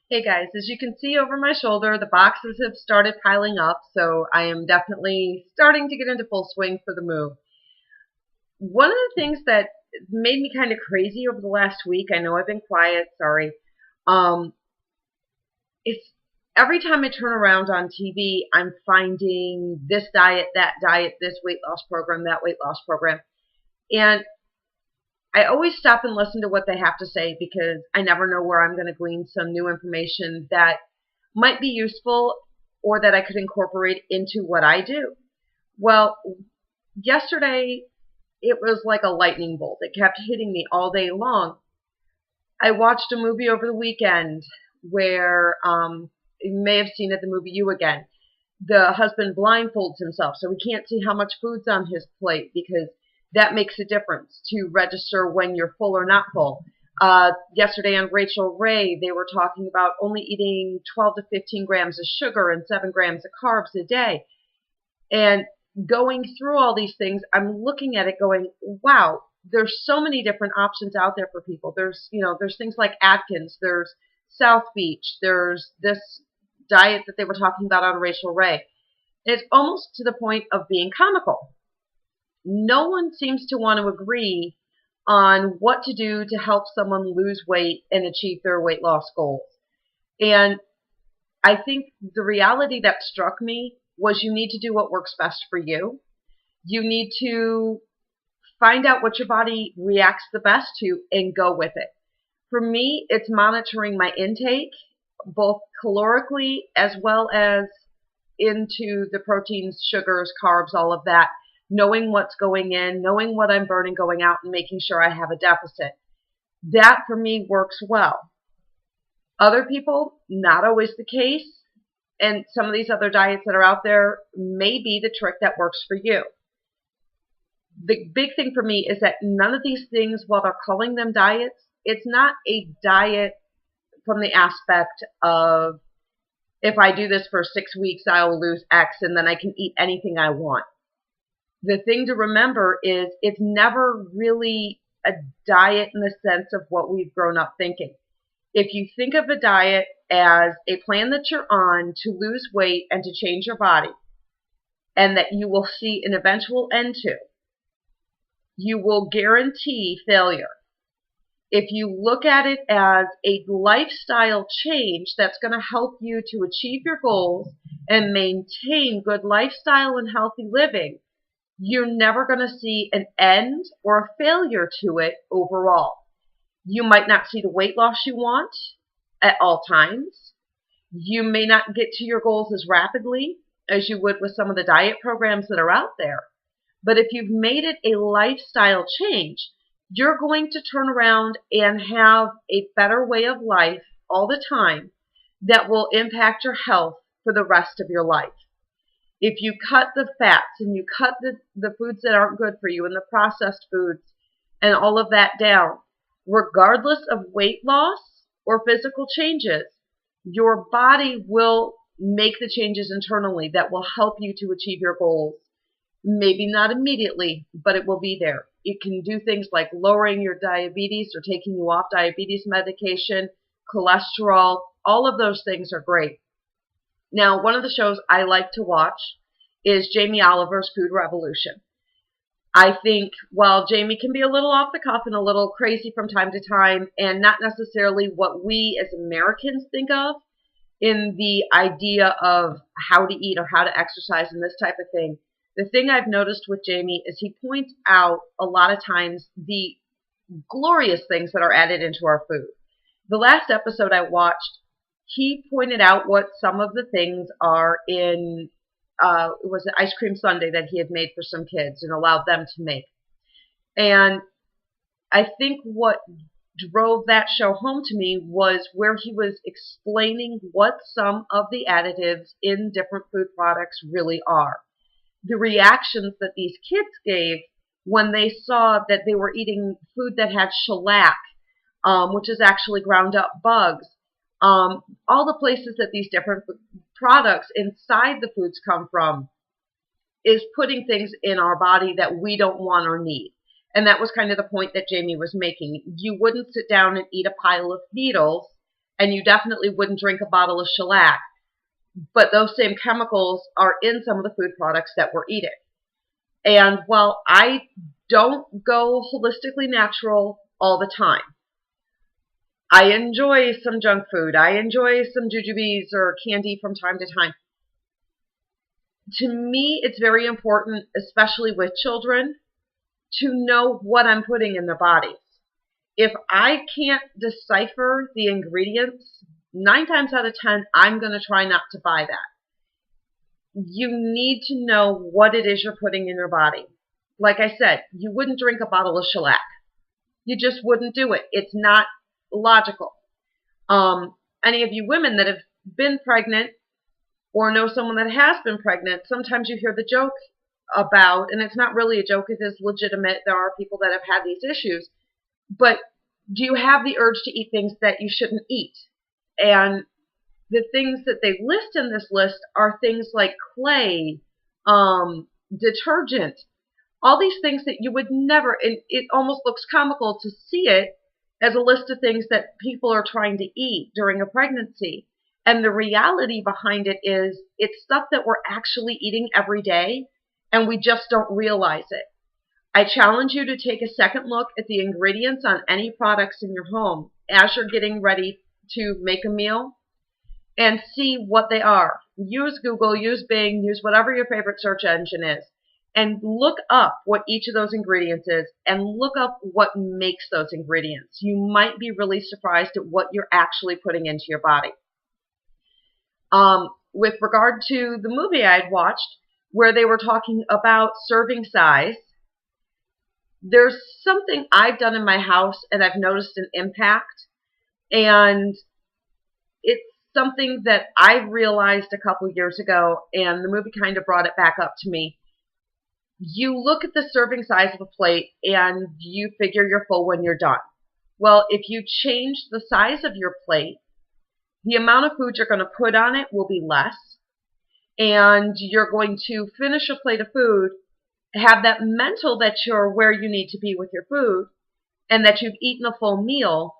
Hey guys, as you can see over my shoulder, the boxes have started piling up, so I am definitely starting to get into full swing for the move. One of the things that made me kind of crazy over the last week, I know I've been quiet, sorry, um, it's every time I turn around on TV, I'm finding this diet, this weight loss program, that weight loss program. And I always stop and listen to what they have to say because I never know where I'm going to glean some new information that might be useful or that I could incorporate into what I do. Well, yesterday it was like a lightning bolt. It kept hitting me all day long. I watched a movie over the weekend where you may have seen it, the movie You Again. The husband blindfolds himself so he can't see how much food's on his plate because that makes a difference to register when you're full or not full. Yesterday on Rachel Ray, they were talking about only eating 12 to 15 grams of sugar and 7 grams of carbs a day. And going through all these things, I'm looking at it going, wow, there's so many different options out there for people. There's things like Atkins, there's South Beach, there's this diet that they were talking about on Rachel Ray. It's almost to the point of being comical. No one seems to want to agree on what to do to help someone lose weight and achieve their weight loss goals. And I think the reality that struck me was you need to do what works best for you. You need to find out what your body reacts the best to and go with it. For me, it's monitoring my intake, both calorically as well as into the proteins, sugars, carbs, all of that, knowing what's going in, knowing what I'm burning going out, and making sure I have a deficit. That for me works well. Other people, not always the case, and some of these other diets that are out there may be the trick that works for you. The big thing for me is that none of these things, while they're calling them diets, it's not a diet from the aspect of if I do this for 6 weeks, I will lose X and then I can eat anything I want. The thing to remember is it's never really a diet in the sense of what we've grown up thinking. If you think of a diet as a plan that you're on to lose weight and to change your body, and that you will see an eventual end to, you will guarantee failure. If you look at it as a lifestyle change that's going to help you to achieve your goals and maintain good lifestyle and healthy living, you're never going to see an end or a failure to it overall. You might not see the weight loss you want at all times. You may not get to your goals as rapidly as you would with some of the diet programs that are out there. But if you've made it a lifestyle change, you're going to turn around and have a better way of life all the time that will impact your health for the rest of your life. If you cut the fats and you cut the foods that aren't good for you and the processed foods and all of that down, regardless of weight loss or physical changes, your body will make the changes internally that will help you to achieve your goals. Maybe not immediately, but it will be there. It can do things like lowering your diabetes or taking you off diabetes medication, cholesterol. All of those things are great. Now, one of the shows I like to watch is Jamie Oliver's Food Revolution. I think while Jamie can be a little off the cuff and a little crazy from time to time, and not necessarily what we as Americans think of in the idea of how to eat or how to exercise and this type of thing, the thing I've noticed with Jamie is he points out a lot of times the glorious things that are added into our food. The last episode I watched, he pointed out what some of the things are in, it was an ice cream sundae that he had made for some kids and allowed them to make. And I think what drove that show home to me was where he was explaining what some of the additives in different food products really are. The reactions that these kids gave when they saw that they were eating food that had shellac, which is actually ground up bugs, all the places that these different products inside the foods come from is putting things in our body that we don't want or need. And that was kind of the point that Jamie was making. You wouldn't sit down and eat a pile of needles and you definitely wouldn't drink a bottle of shellac, but those same chemicals are in some of the food products that we're eating. And while I don't go holistically natural all the time, I enjoy some junk food. I enjoy some jujubes or candy from time to time. To me, it's very important, especially with children, to know what I'm putting in their bodies. If I can't decipher the ingredients, 9 times out of 10, I'm going to try not to buy that. You need to know what it is you're putting in your body. Like I said, you wouldn't drink a bottle of shellac. You just wouldn't do it. It's not logical. Any of you women that have been pregnant or know someone that has been pregnant, sometimes you hear the joke about, and it's not really a joke, it is legitimate, there are people that have had these issues, but do you have the urge to eat things that you shouldn't eat? And the things that they list in this list are things like clay, detergent, all these things that you would never, and it almost looks comical to see it as a list of things that people are trying to eat during a pregnancy. And the reality behind it is it's stuff that we're actually eating every day, and we just don't realize it. I challenge you to take a second look at the ingredients on any products in your home as you're getting ready to make a meal and see what they are. Use Google, use Bing, use whatever your favorite search engine is, and look up what each of those ingredients is and look up what makes those ingredients. You might be really surprised at what you're actually putting into your body. With regard to the movie I had watched where they were talking about serving size, there's something I've done in my house and I've noticed an impact, and it's something that I realized a couple years ago, and the movie kind of brought it back up to me. You look at the serving size of a plate and you figure you're full when you're done. Well, if you change the size of your plate, the amount of food you're going to put on it will be less, and you're going to finish a plate of food, have that mental that you're where you need to be with your food, and that you've eaten a full meal,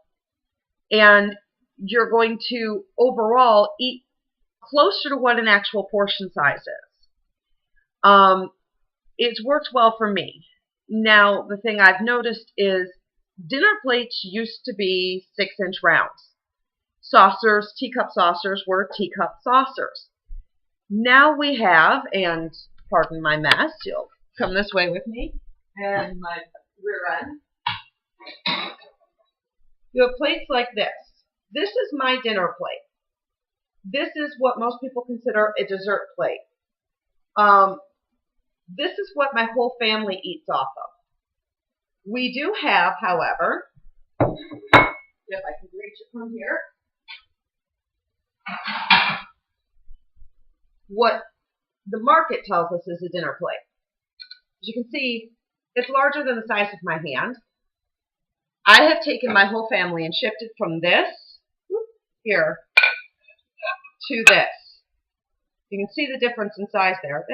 and you're going to overall eat closer to what an actual portion size is. It's worked well for me. Now, the thing I've noticed is dinner plates used to be 6-inch rounds. Saucers, teacup saucers were teacup saucers. Now we have, and pardon my mess, you'll come this way with me, and my rear end. You have plates like this. This is my dinner plate. This is what most people consider a dessert plate. This is what my whole family eats off of. We do have, however, if I can reach it from here, what the market tells us is a dinner plate. As you can see, it's larger than the size of my hand. I have taken my whole family and shifted from this, here, to this. You can see the difference in size there.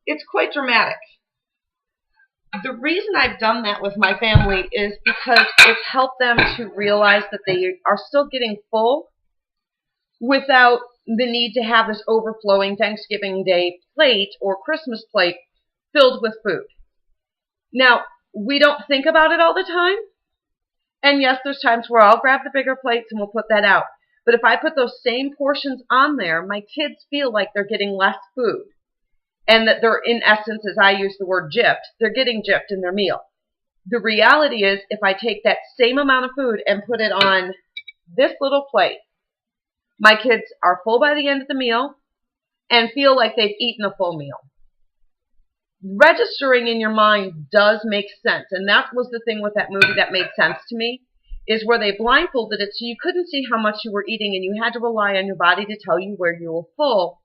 It's quite dramatic. The reason I've done that with my family is because it's helped them to realize that they are still getting full without the need to have this overflowing Thanksgiving Day plate or Christmas plate filled with food. Now, we don't think about it all the time. And yes, there's times where I'll grab the bigger plates and we'll put that out. But if I put those same portions on there, my kids feel like they're getting less food. And that they're, in essence, as I use the word gypped, they're getting gypped in their meal. The reality is, if I take that same amount of food and put it on this little plate, my kids are full by the end of the meal and feel like they've eaten a full meal. Registering in your mind does make sense. And that was the thing with that movie that made sense to me, is where they blindfolded it so you couldn't see how much you were eating and you had to rely on your body to tell you where you were full.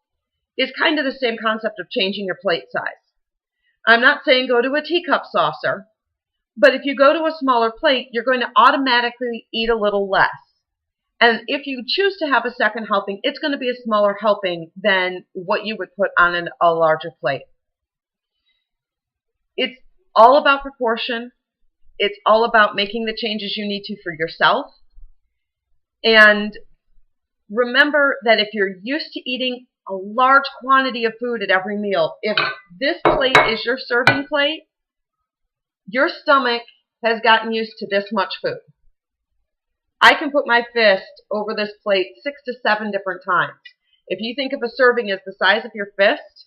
Is kind of the same concept of changing your plate size. I'm not saying go to a teacup saucer, but if you go to a smaller plate, you're going to automatically eat a little less. And if you choose to have a second helping, it's going to be a smaller helping than what you would put on a larger plate. It's all about proportion. It's all about making the changes you need to for yourself. And remember that if you're used to eating a large quantity of food at every meal, if this plate is your serving plate, your stomach has gotten used to this much food. I can put my fist over this plate 6 to 7 different times. If you think of a serving as the size of your fist,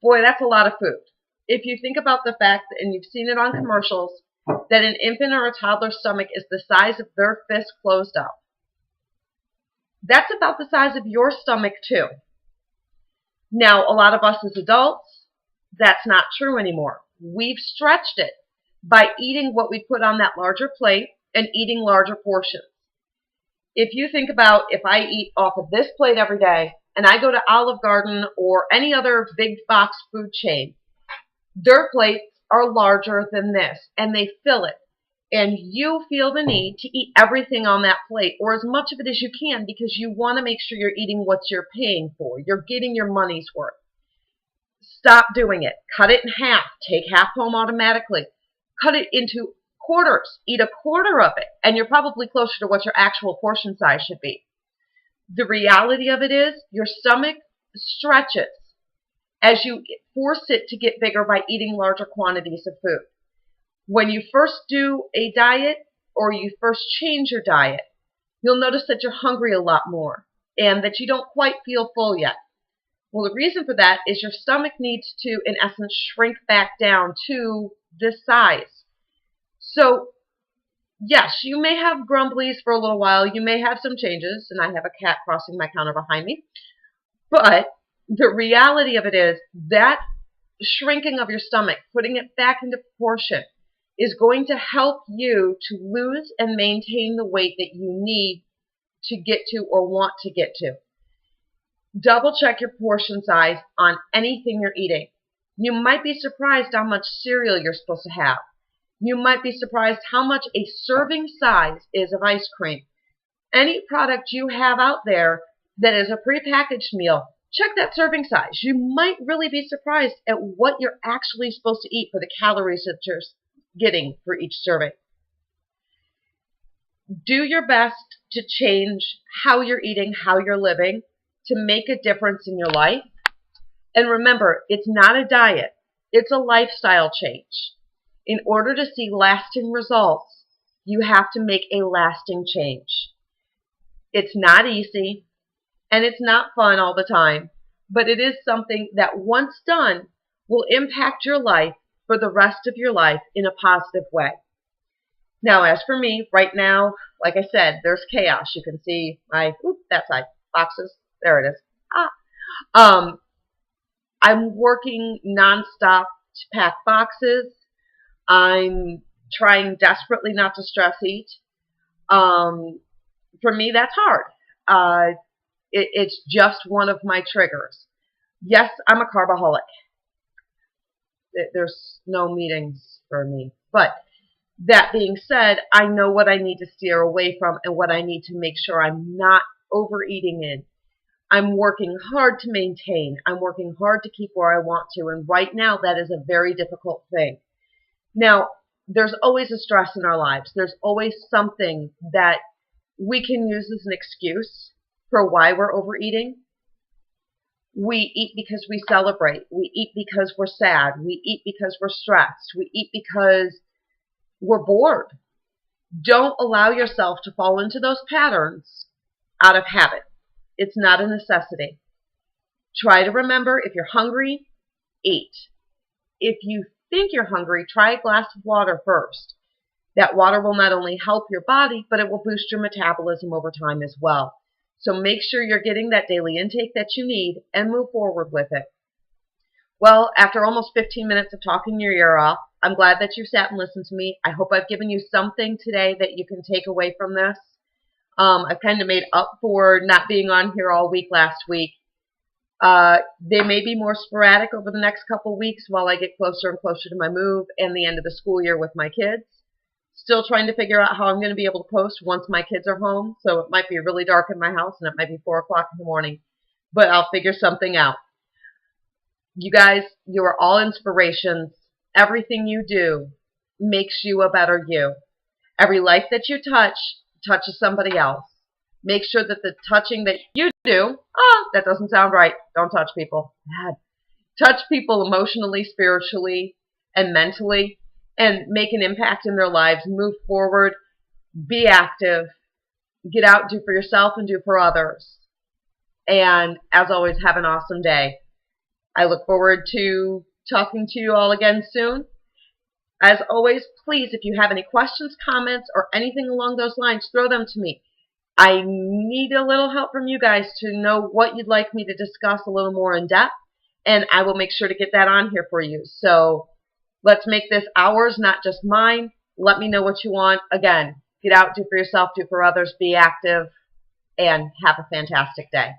boy, that's a lot of food. If you think about the fact that, and you've seen it on commercials, that an infant or a toddler's stomach is the size of their fist closed up, that's about the size of your stomach too. Now, a lot of us as adults, that's not true anymore. We've stretched it by eating what we put on that larger plate and eating larger portions. If you think about, if I eat off of this plate every day and I go to Olive Garden or any other big box food chain, their plates are larger than this and they fill it. And you feel the need to eat everything on that plate, or as much of it as you can, because you want to make sure you're eating what you're paying for. You're getting your money's worth. Stop doing it. Cut it in half. Take half home automatically. Cut it into quarters. Eat a quarter of it, and you're probably closer to what your actual portion size should be. The reality of it is your stomach stretches as you force it to get bigger by eating larger quantities of food. When you first do a diet or you first change your diet, you'll notice that you're hungry a lot more and that you don't quite feel full yet. Well, the reason for that is your stomach needs to, in essence, shrink back down to this size. So, yes, you may have grumblies for a little while. You may have some changes, and I have a cat crossing my counter behind me. But the reality of it is that shrinking of your stomach, putting it back into proportion, is going to help you to lose and maintain the weight that you need to get to or want to get to. Double check your portion size on anything you're eating. You might be surprised how much cereal you're supposed to have. You might be surprised how much a serving size is of ice cream. Any product you have out there that is a prepackaged meal, check that serving size. You might really be surprised at what you're actually supposed to eat for the calories that you're getting for each serving. Do your best to change how you're eating, how you're living, to make a difference in your life. And remember, it's not a diet, it's a lifestyle change. In order to see lasting results, you have to make a lasting change. It's not easy, and it's not fun all the time, but it is something that once done will impact your life for the rest of your life in a positive way. Now, as for me, right now, like I said, there's chaos. You can see my, that side, boxes. There it is. I'm working nonstop to pack boxes. I'm trying desperately not to stress eat. For me, that's hard. It's just one of my triggers. Yes, I'm a carboholic. There's no meetings for me. But that being said, I know what I need to steer away from and what I need to make sure I'm not overeating in. I'm working hard to maintain. I'm working hard to keep where I want to. And right now, that is a very difficult thing. Now, there's always a stress in our lives. There's always something that we can use as an excuse for why we're overeating. We eat because we celebrate. We eat because we're sad. We eat because we're stressed. We eat because we're bored. Don't allow yourself to fall into those patterns out of habit. It's not a necessity. Try to remember, if you're hungry, eat. If you think you're hungry, try a glass of water first. That water will not only help your body, but it will boost your metabolism over time as well. So make sure you're getting that daily intake that you need and move forward with it. Well, after almost 15 minutes of talking your ear off, I'm glad that you sat and listened to me. I hope I've given you something today that you can take away from this. I've kind of made up for not being on here all week last week. They may be more sporadic over the next couple weeks while I get closer and closer to my move and the end of the school year with my kids. Still trying to figure out how I'm going to be able to post once my kids are home. So it might be really dark in my house and it might be 4 o'clock in the morning. But I'll figure something out. You guys, you are all inspirations. Everything you do makes you a better you. Every life that you touch touches somebody else. Make sure that the touching that you do, oh, that doesn't sound right. Don't touch people. Bad. Touch people emotionally, spiritually, and mentally, and make an impact in their lives. Move forward. Be active. Get out, do for yourself, and do for others. And as always, have an awesome day. I look forward to talking to you all again soon. As always, please, if you have any questions, comments, or anything along those lines, throw them to me. I need a little help from you guys to know what you'd like me to discuss a little more in depth, and I will make sure to get that on here for you. So let's make this ours, not just mine. Let me know what you want. Again, get out, do for yourself, do for others, be active, and have a fantastic day.